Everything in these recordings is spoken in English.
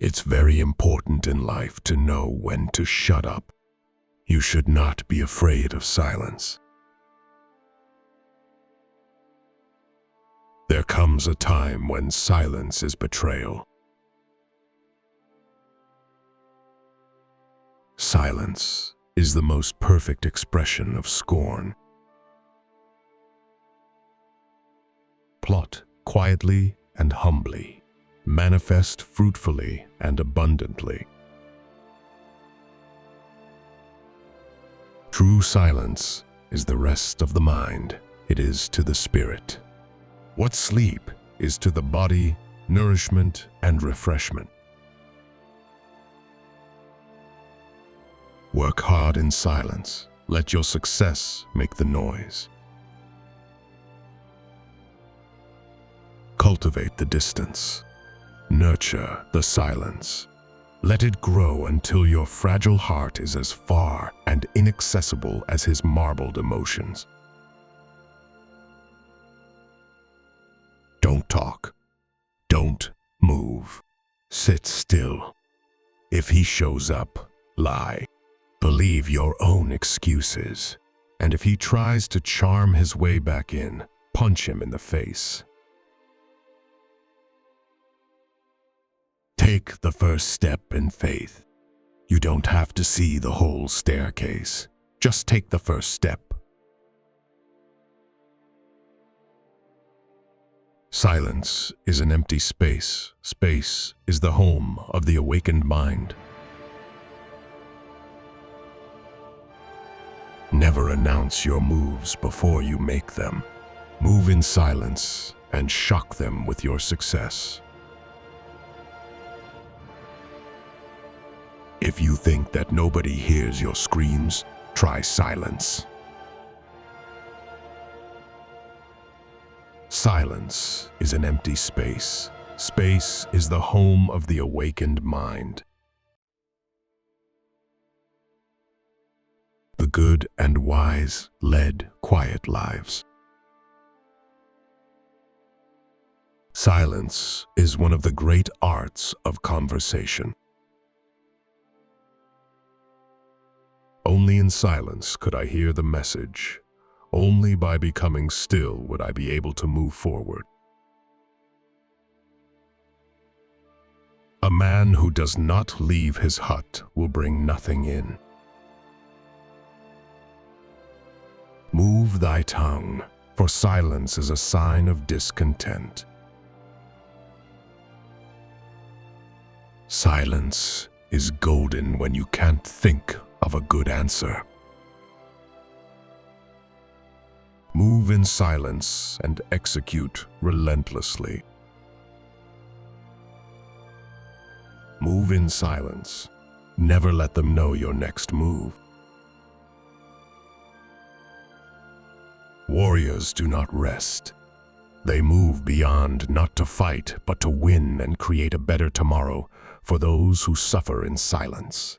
It's very important in life to know when to shut up. You should not be afraid of silence. There comes a time when silence is betrayal. Silence is the most perfect expression of scorn. Plot quietly and humbly. Manifest fruitfully and abundantly. True silence is the rest of the mind. It is to the spirit. What sleep is to the body, nourishment and refreshment. Work hard in silence. Let your success make the noise. Cultivate the distance. Nurture the silence. Let it grow until your fragile heart is as far and inaccessible as his marbled emotions. Don't talk. Don't move. Sit still. If he shows up, lie. Believe your own excuses. And if he tries to charm his way back in, punch him in the face. Take the first step in faith. You don't have to see the whole staircase. Just take the first step. Silence is an empty space. Space is the home of the awakened mind. Never announce your moves before you make them. Move in silence and shock them with your success. If you think that nobody hears your screams, try silence. Silence is an empty space. Space is the home of the awakened mind. The good and wise led quiet lives. Silence is one of the great arts of conversation. Only in silence could I hear the message. Only by becoming still would I be able to move forward. A man who does not leave his hut will bring nothing in. Move thy tongue, for silence is a sign of discontent. Silence is golden when you can't think of a good answer. Move in silence and execute relentlessly. Move in silence. Never let them know your next move. Warriors do not rest. They move beyond, not to fight, but to win and create a better tomorrow for those who suffer in silence.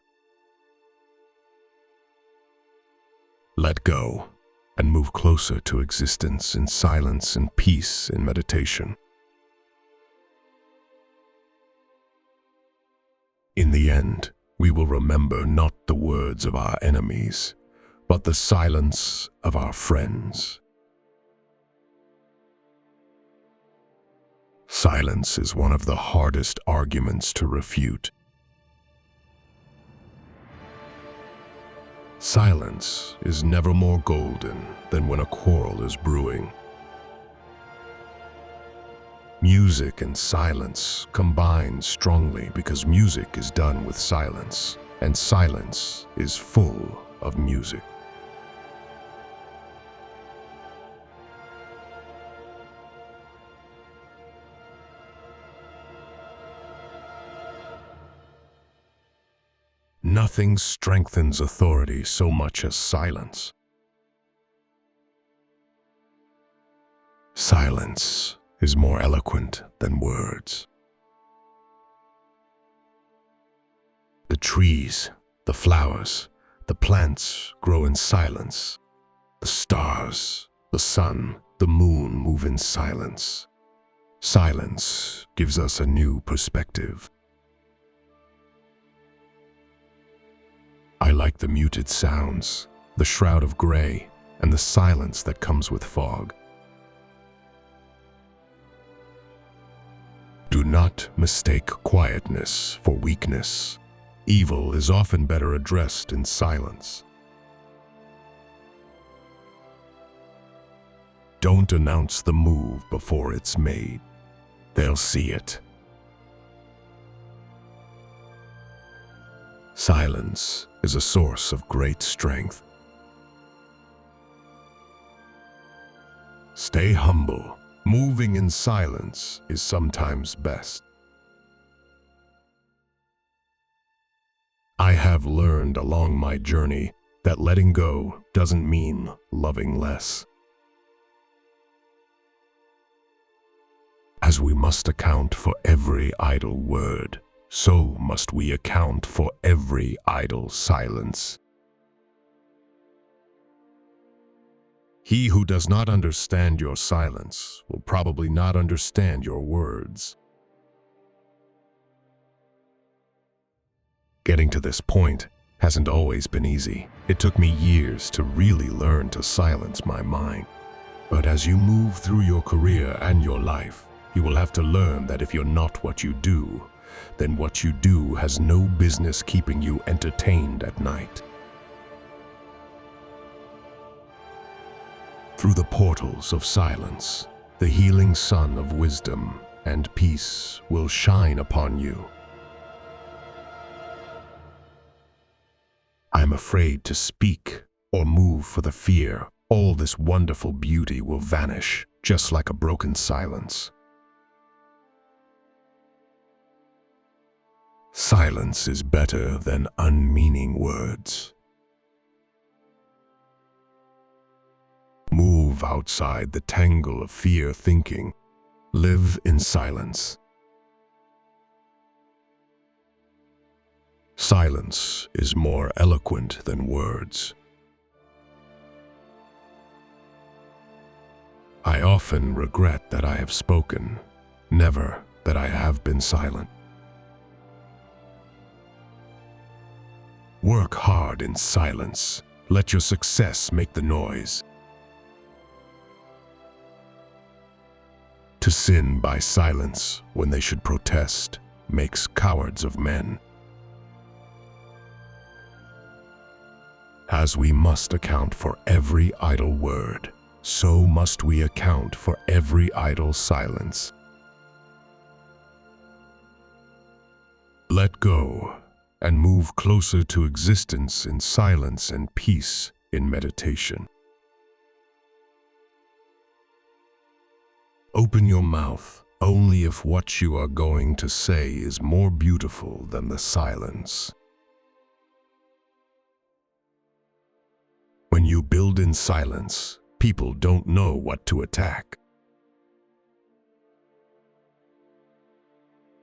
Let go and move closer to existence in silence and peace in meditation. In the end, we will remember not the words of our enemies, but the silence of our friends. Silence is one of the hardest arguments to refute. Silence is never more golden than when a quarrel is brewing. Music and silence combine strongly because music is done with silence, and silence is full of music. Nothing strengthens authority so much as silence. Silence is more eloquent than words. The trees, the flowers, the plants grow in silence. The stars, the sun, the moon move in silence. Silence gives us a new perspective. I like the muted sounds, the shroud of gray, and the silence that comes with fog. Do not mistake quietness for weakness. Evil is often better addressed in silence. Don't announce the move before it's made. They'll see it. Silence is a source of great strength. Stay humble. Moving in silence is sometimes best. I have learned along my journey that letting go doesn't mean loving less. As we must account for every idle word, so must we account for every idle silence. He who does not understand your silence will probably not understand your words. Getting to this point hasn't always been easy. It took me years to really learn to silence my mind. But as you move through your career and your life, you will have to learn that if you're not what you do, then what you do has no business keeping you entertained at night. Through the portals of silence, the healing sun of wisdom and peace will shine upon you. I'm afraid to speak or move for the fear all this wonderful beauty will vanish, just like a broken silence. Silence is better than unmeaning words. Move outside the tangle of fear thinking. Live in silence. Silence is more eloquent than words. I often regret that I have spoken, never that I have been silent. Work hard in silence. Let your success make the noise. To sin by silence when they should protest makes cowards of men. As we must account for every idle word, so must we account for every idle silence. Let go and move closer to existence in silence and peace in meditation. Open your mouth only if what you are going to say is more beautiful than the silence. When you build in silence, people don't know what to attack.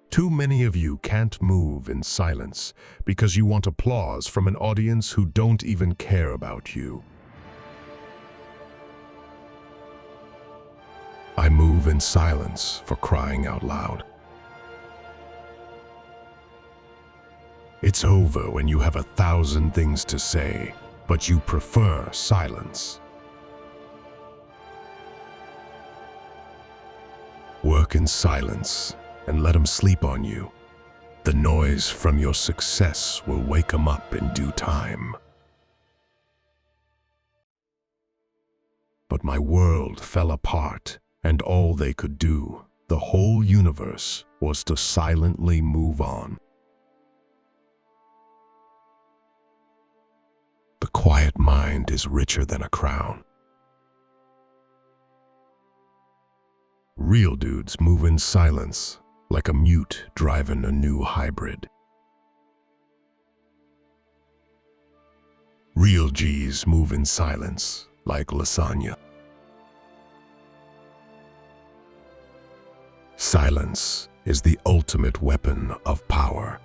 Too many of you can't move in silence because you want applause from an audience who don't even care about you. I move in silence for crying out loud. It's over when you have 1,000 things to say, but you prefer silence. Work in silence and let them sleep on you. The noise from your success will wake them up in due time. But my world fell apart, and all they could do, the whole universe, was to silently move on. The quiet mind is richer than a crown. Real dudes move in silence, like a mute driving a new hybrid. Real G's move in silence, like lasagna. Silence is the ultimate weapon of power.